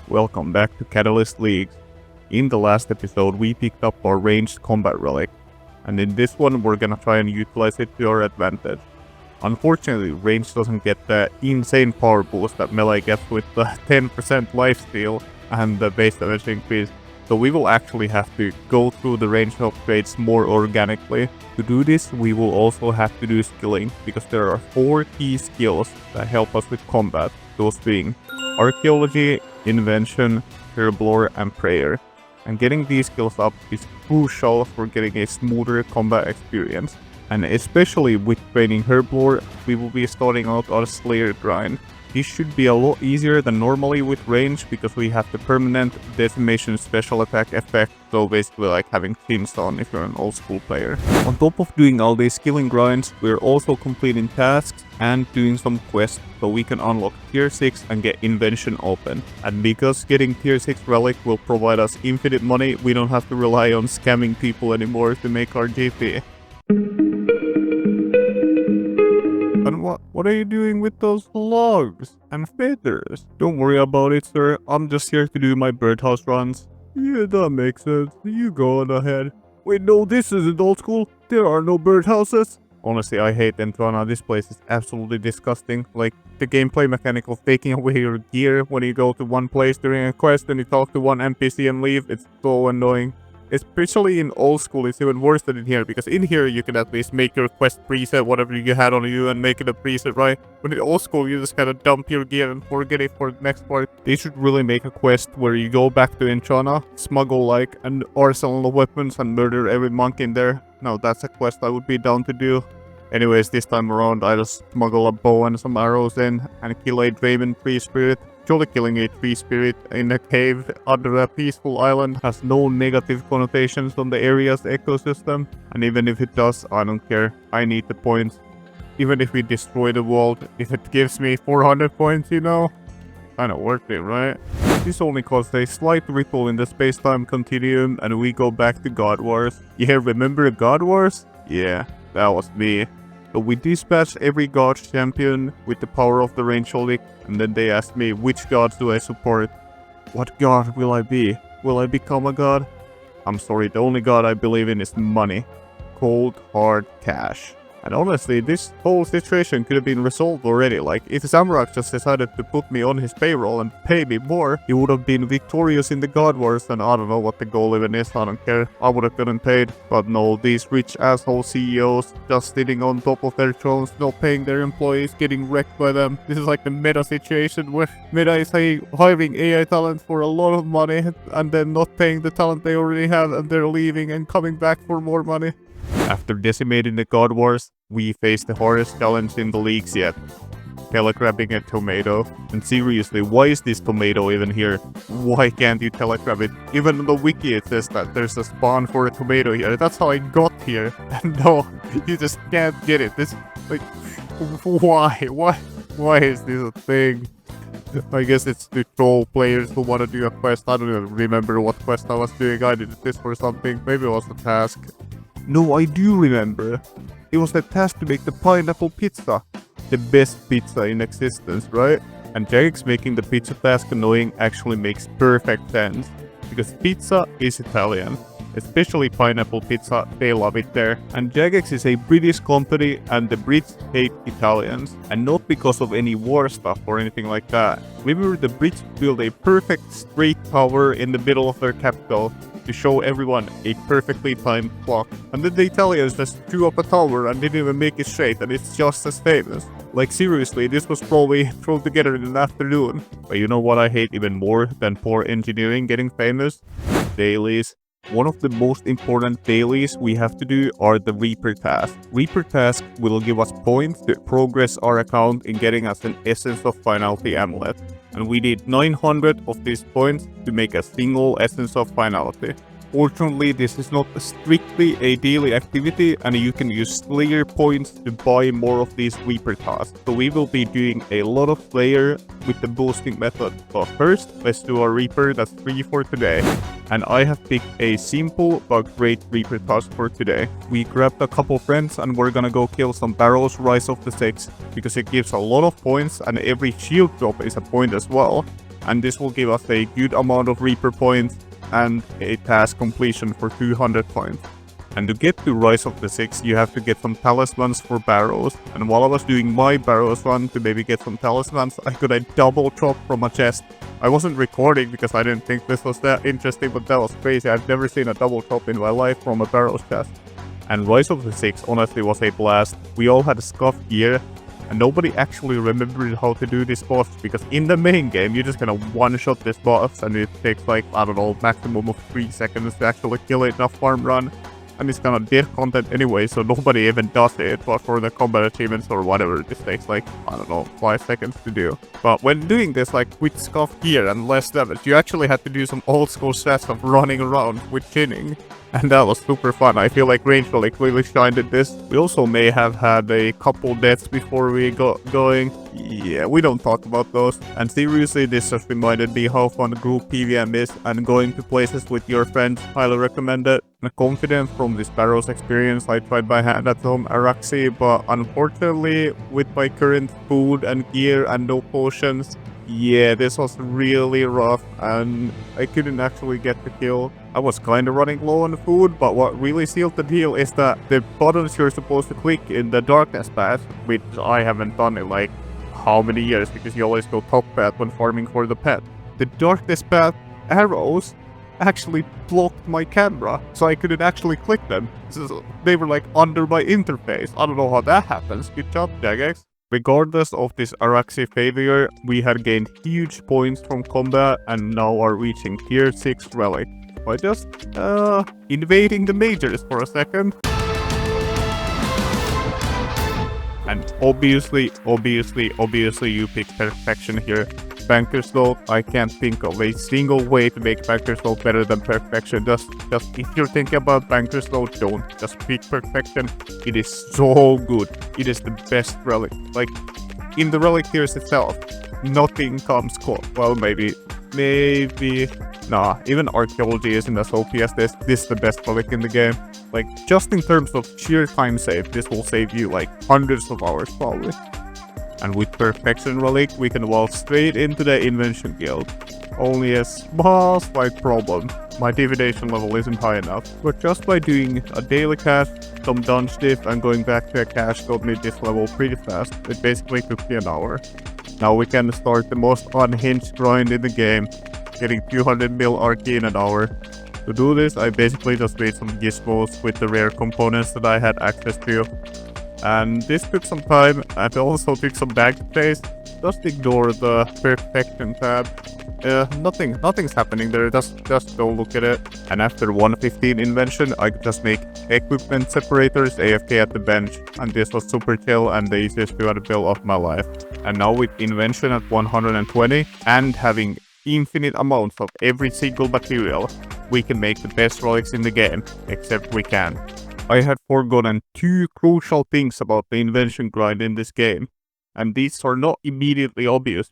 Welcome back to Catalyst Leagues. In the last episode we picked up our ranged combat relic, and in this one we're gonna try and utilize it to our advantage. Unfortunately, range doesn't get the insane power boost that melee gets with the 10% lifesteal and the base damage increase, so we will actually have to go through the range upgrades more organically. To do this, we will also have to do skilling, because there are 4 key skills that help us with combat, those being Archaeology, Invention, Herblore, and Prayer. And getting these skills up is crucial for getting a smoother combat experience. And especially with training Herblore, we will be starting out our Slayer grind. This should be a lot easier than normally with range, because we have the permanent decimation special attack effect, so basically like having teams on if you're an old school player. On top of doing all these skilling grinds, we're also completing tasks and doing some quests so we can unlock tier 6 and get Invention open. And because getting tier 6 relic will provide us infinite money, we don't have to rely on scamming people anymore to make our GP. And what are you doing with those logs and feathers? Don't worry about it, sir. I'm just here to do my birdhouse runs. Yeah, that makes sense. You go on ahead. Wait, no, this isn't old school. There are no birdhouses. Honestly, I hate Entrana. This place is absolutely disgusting. Like, the gameplay mechanic of taking away your gear when you go to one place during a quest and you talk to one NPC and leave, it's so annoying. Especially in old school, it's even worse than in here, because in here you can at least make your quest preset, whatever you had on you, and make it a preset, right? But in old school, you just kind of dump your gear and forget it for the next part. They should really make a quest where you go back to Entrana, smuggle like an arsenal of weapons, and murder every monk in there. Now that's a quest I would be down to do. Anyways, this time around, I just smuggle a bow and some arrows in, and kill a Draven tree spirit. Surely killing a tree spirit in a cave under a peaceful island has no negative connotations on the area's ecosystem. And even if it does, I don't care. I need the points. Even if we destroy the world, if it gives me 400 points, you know? Kinda worth it, right? This only caused a slight ripple in the space-time continuum, and we go back to God Wars. Yeah, remember God Wars? Yeah, that was me. So we dispatched every god champion with the power of the range relic, and then they asked me which gods do I support. What god will I be? Will I become a god? I'm sorry, the only god I believe in is money. Cold, hard cash. And honestly, this whole situation could have been resolved already. Like, if Samrak just decided to put me on his payroll and pay me more, he would have been victorious in the God Wars, and I don't know what the goal even is, I don't care. I would have gotten paid. But no, these rich asshole CEOs just sitting on top of their thrones, not paying their employees, getting wrecked by them. This is like the meta situation where meta is hiring AI talent for a lot of money and then not paying the talent they already have, and they're leaving and coming back for more money. After decimating the God Wars, we face the hardest challenge in the leagues yet. Telegrabbing a tomato. And seriously, why is this tomato even here? Why can't you telegrab it? Even on the wiki it says that there's a spawn for a tomato here. That's how I got here. And no, you just can't get it. This, like, why? Why is this a thing? I guess it's to troll players who want to do a quest. I don't even remember what quest I was doing. I did this for something. Maybe it was a task. No, I do remember. It was the task to make the pineapple pizza. The best pizza in existence, right? And Jagex making the pizza task annoying actually makes perfect sense. Because pizza is Italian. Especially pineapple pizza, they love it there. And Jagex is a British company, and the Brits hate Italians. And not because of any war stuff or anything like that. Remember, the Brits built a perfect straight tower in the middle of their capital to show everyone a perfectly timed clock. And then the Italians just threw up a tower and didn't even make it straight, and it's just as famous. Like, seriously, this was probably thrown together in an afternoon. But you know what I hate even more than poor engineering getting famous? Dailies. One of the most important dailies we have to do are the Reaper tasks. Reaper tasks will give us points to progress our account in getting us an Essence of Finality amulet. And we need 900 of these points to make a single Essence of Finality. Fortunately, this is not strictly a daily activity, and you can use Slayer points to buy more of these Reaper tasks. So we will be doing a lot of Slayer with the boosting method. But first, let's do our Reaper that's free for today. And I have picked a simple but great Reaper task for today. We grabbed a couple friends and we're gonna go kill some Barrows Rise of the Six, because it gives a lot of points and every shield drop is a point as well. and this will give us a good amount of Reaper points and a task completion for 200 points. And to get to Rise of the Six, you have to get some talismans for barrows. And while I was doing my barrows run to maybe get some talismans, I got a double drop from a chest. I wasn't recording because I didn't think this was that interesting, but that was crazy. I've never seen a double drop in my life from a barrows chest. And Rise of the Six honestly was a blast. We all had scuff gear, and nobody actually remembered how to do this boss, because in the main game you just kind of one-shot this boss and it takes like, I don't know, maximum of 3 seconds to actually kill it in a farm run. And it's kind of dead content anyway, so nobody even does it, but for the combat achievements or whatever, this takes like, I don't know, 5 seconds to do. But when doing this like with scuff gear and less damage, you actually had to do some old school stats of running around with chinning. And that was super fun. I feel like Range Relic really shined at this. We also may have had a couple deaths before we got going. Yeah, we don't talk about those. And seriously, this just reminded me how fun group PVM is, and going to places with your friends, highly recommend it. And confident from this barrows experience, I tried by hand at home Araxi, but unfortunately with my current food and gear and no potions, yeah, this was really rough and I couldn't actually get the kill. I was kinda running low on food, but what really sealed the deal is that the buttons you're supposed to click in the darkness path, which I haven't done in like how many years because you always go top path when farming for the pet. The darkness path arrows actually blocked my camera, so I couldn't actually click them. So they were like under my interface. I don't know how that happens. Good job, Jagex. Regardless of this Araxi failure, we had gained huge points from combat and now are reaching tier 6 relic. By just invading the majors for a second. And obviously you pick Perkfection here. Bankers Load, I can't think of a single way to make Bankers Load better than Perkfection. Just if you're thinking about Bankers Load, don't. Just pick Perkfection. It is so good. It is the best relic. Like, in the relic tiers itself, nothing comes close. Well, maybe. Nah, even archaeology isn't as OP as this. This is the best relic in the game. Like, just in terms of sheer time save, this will save you like hundreds of hours probably. And with Perkfection relic, we can walk straight into the Invention guild. Only a small slight problem. My divination level isn't high enough. But just by doing a daily cache, some dungeon diff, and going back to a cache got me this level pretty fast. It basically took me an hour. Now we can start the most unhinged grind in the game, getting 200 mil RK in an hour. To do this, I basically just made some gizmos with the rare components that I had access to. And this took some time and also took some bag space. Just ignore the Perkfection tab. Nothing's happening there, just don't look at it. And after 115 invention, I could just make equipment separators AFK at the bench. And this was super chill and the easiest 200 build of my life. And now with invention at 120 and having infinite amounts of every single material, we can make the best relics in the game, except we can. I had forgotten 2 crucial things about the invention grind in this game, and these are not immediately obvious.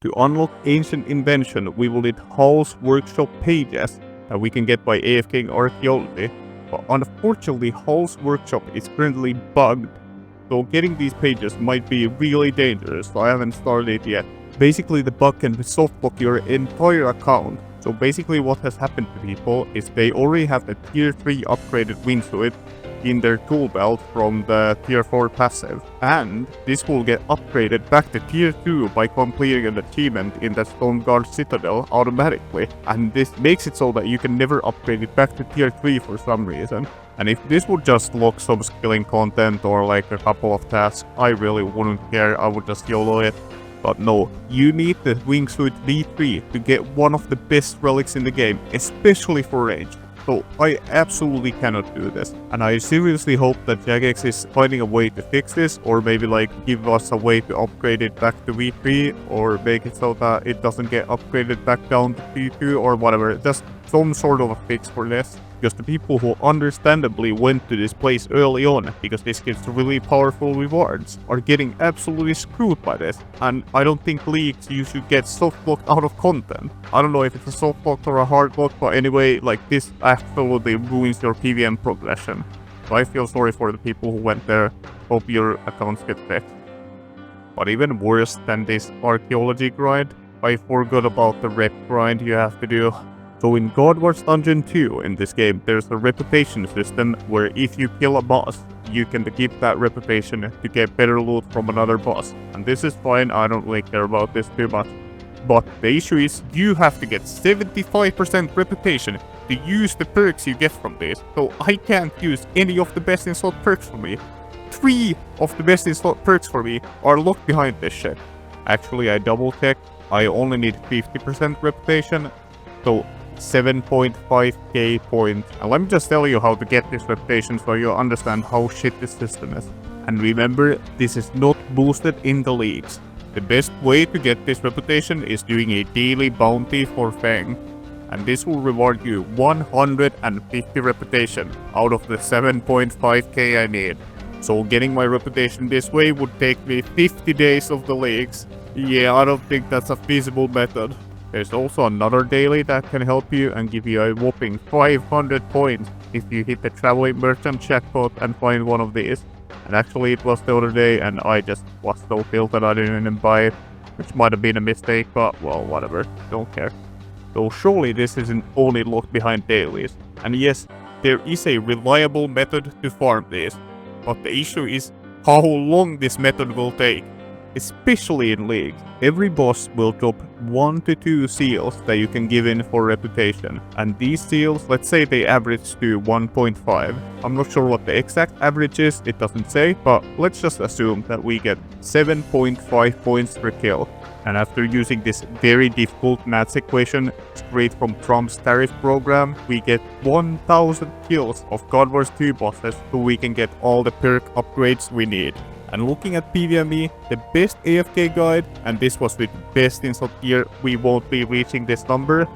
To unlock ancient invention, we will need Hall's workshop pages that we can get by AFKing archaeology, but unfortunately Hall's workshop is currently bugged, so getting these pages might be really dangerous, so I haven't started it yet. Basically the bug can softlock your entire account. So basically what has happened to people is they already have the tier 3 upgraded wingsuit in their tool belt from the tier 4 passive. And this will get upgraded back to tier 2 by completing an achievement in the Stoneguard Citadel automatically. And this makes it so that you can never upgrade it back to tier 3 for some reason. And if this would just lock some skilling content or like a couple of tasks, I really wouldn't care, I would just YOLO it. But no, you need the wingsuit V3 to get one of the best relics in the game, especially for range. So I absolutely cannot do this. And I seriously hope that Jagex is finding a way to fix this, or maybe like give us a way to upgrade it back to V3, or make it so that it doesn't get upgraded back down to V2 or whatever. Just some sort of a fix for this. Because the people who understandably went to this place early on, because this gives really powerful rewards, are getting absolutely screwed by this. And I don't think leaks you should get softlocked out of content. I don't know if it's a softlock or a hardlock, but anyway, like this absolutely ruins your PVM progression. So I feel sorry for the people who went there. Hope your accounts get fixed. But even worse than this archaeology grind, I forgot about the rep grind you have to do. So in God Wars Dungeon 2 in this game, there's a reputation system where if you kill a boss, you can keep that reputation to get better loot from another boss. And this is fine, I don't really care about this too much. But the issue is you have to get 75% reputation to use the perks you get from this. So I can't use any of the best in slot perks for me. 3 of the best in slot perks for me are locked behind this shit. Actually, I double checked. I only need 50% reputation. So 7.5k points. And let me just tell you how to get this reputation so you understand how shit this system is. And remember, this is not boosted in the leagues. The best way to get this reputation is doing a daily bounty for Fang. And this will reward you 150 reputation out of the 7.5k I need. So getting my reputation this way would take me 50 days of the leagues. Yeah, I don't think that's a feasible method. There's also another daily that can help you and give you a whopping 500 points if you hit the traveling merchant jackpot and find one of these. And actually it was the other day and I just was so filled that I didn't even buy it, which might have been a mistake, but well, whatever, don't care. So surely this isn't only locked behind dailies. And yes, there is a reliable method to farm these, but the issue is how long this method will take. Especially in leagues, every boss will drop 1 to 2 seals that you can give in for reputation. And these seals, let's say they average to 1.5. I'm not sure what the exact average is, it doesn't say, but let's just assume that we get 7.5 points per kill. And after using this very difficult maths equation straight from Trump's tariff program, we get 1000 kills of God Wars 2 bosses so we can get all the perk upgrades we need. And looking at PvMe, the best AFK guide, and this was with best in slot gear, we won't be reaching this number,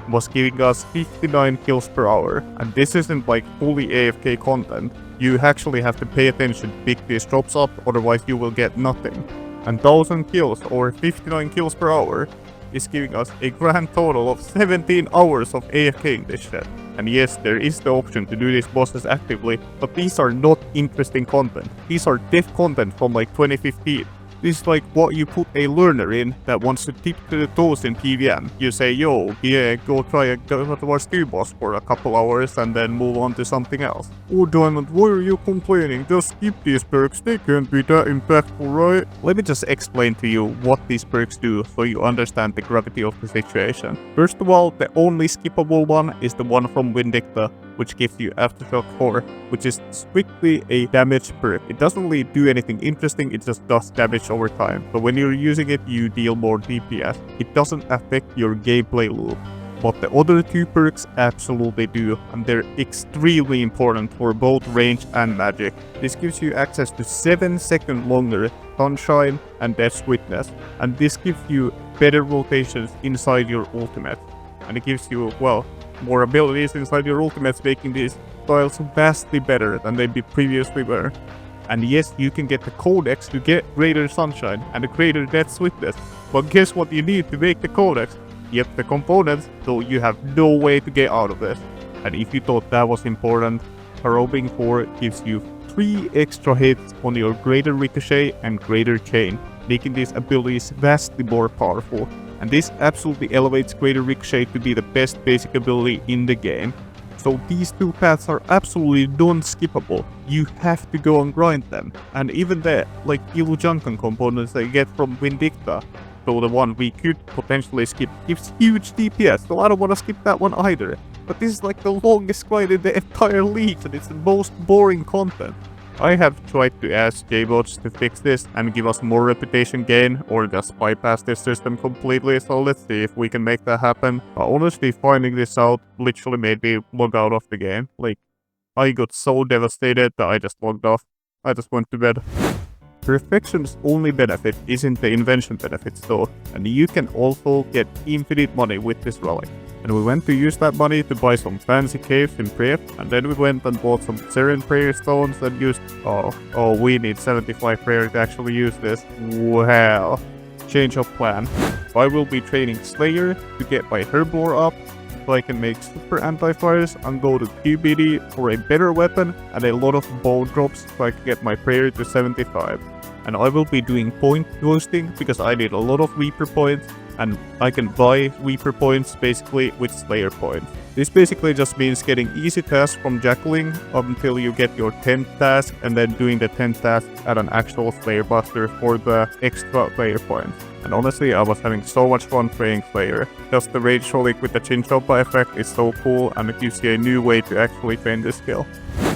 was giving us 59 kills per hour. And this isn't like fully AFK content. You actually have to pay attention to pick these drops up, otherwise you will get nothing. And 1000 kills or 59 kills per hour is giving us a grand total of 17 hours of AFKing this shit. And yes, there is the option to do these bosses actively, but these are not interesting content. These are dev content from like 2015. This is like what you put a learner in that wants to tip to the toes in PvM. You say, yo, yeah, go try a God Wars 2 boss for a couple hours and then move on to something else. Oh Diamond, why are you complaining? Just skip these perks, they can't be that impactful, right? Let me just explain to you what these perks do so you understand the gravity of the situation. First of all, the only skippable one is the one from Vindicta, which gives you Aftershock 4, which is strictly a damage perk. It doesn't really do anything interesting, it just does damage over time. So when you're using it, you deal more DPS. It doesn't affect your gameplay loop. But the other 2 perks absolutely do, and they're extremely important for both range and magic. This gives you access to 7 seconds longer Sunshine and Death's Witness, and this gives you better rotations inside your ultimate. And it gives you, well, more abilities inside your ultimates, making these styles vastly better than they previously were. And yes, you can get the codex to get greater Sunshine and a greater Death's Witness, but guess what you need to make the codex? Yep, the components, so you have no way to get out of this. And if you thought that was important, Harrowing 4 gives you 3 extra hits on your greater Ricochet and greater Chain, making these abilities vastly more powerful. And this absolutely elevates Greater Ricochet to be the best basic ability in the game. So these 2 paths are absolutely non-skippable. You have to go and grind them. And even the like Ilu Junkan components that you get from Vindicta, so the one we could potentially skip, gives huge DPS, so I don't want to skip that one either. But this is like the longest grind in the entire league and it's the most boring content. I have tried to ask JBots to fix this and give us more reputation gain or just bypass this system completely, so let's see if we can make that happen. Honestly, finding this out literally made me log out of the game. Like, I got so devastated that I just logged off. I just went to bed. Perkfection's only benefit isn't the invention benefits though, and you can also get infinite money with this relic. And we went to use that money to buy some fancy caves in Prep, and then we went and bought some Seren prayer stones and used... Oh, we need 75 prayer to actually use this. Wow. Change of plan. I will be training Slayer to get my Herblore up, so I can make super anti-fires and go to QBD for a better weapon and a lot of bow drops so I can get my prayer to 75. And I will be doing point ghosting because I need a lot of Reaper points, and I can buy Weeper points basically with Slayer points. This basically just means getting easy tasks from Jackling until you get your 10th task and then doing the 10th task at an actual Slayer Buster for the extra Slayer points. And honestly, I was having so much fun playing Slayer. Just the Rage Relic with the Chinchompa effect is so cool and it gives you a new way to actually train this skill.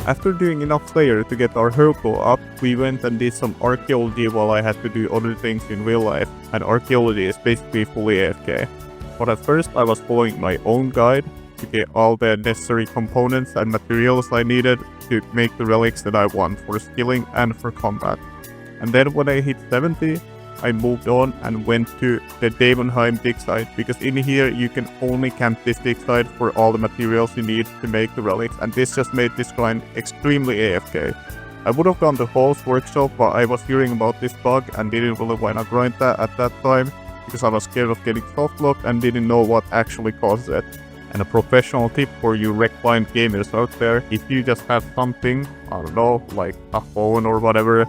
After doing enough Slayer to get our Herco up, we went and did some archaeology while I had to do other things in real life, and archaeology is basically fully AFK. But at first I was following my own guide to get all the necessary components and materials I needed to make the relics that I want for skilling and for combat. And then when I hit 70, I moved on and went to the Damonheim dig site, because in here you can only camp this dig site for all the materials you need to make the relics, and this just made this grind extremely AFK. I would have gone to Hall's workshop, but I was hearing about this bug and didn't really want to grind that at that time, because I was scared of getting softlocked and didn't know what actually caused it. And a professional tip for you wreck-blind gamers out there: if you just have something, I don't know, like a phone or whatever,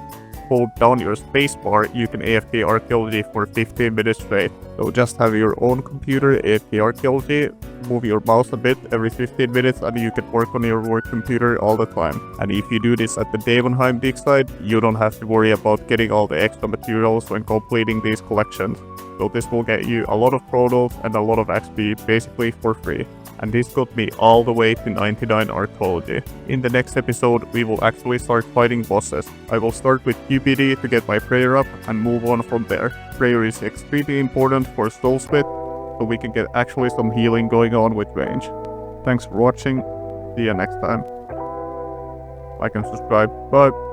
hold down your spacebar, you can AFK archaeology for 15 minutes straight. So just have your own computer AFK archaeology, move your mouse a bit every 15 minutes and you can work on your work computer all the time. And if you do this at the Damonheim dig site, you don't have to worry about getting all the extra materials when completing these collections. So this will get you a lot of product and a lot of XP basically for free. And this got me all the way to 99 archaeology. In the next episode, we will actually start fighting bosses. I will start with QPD to get my prayer up and move on from there. Prayer is extremely important for Soul Split, so we can get actually some healing going on with range. Thanks for watching. See you next time. Like and subscribe. Bye.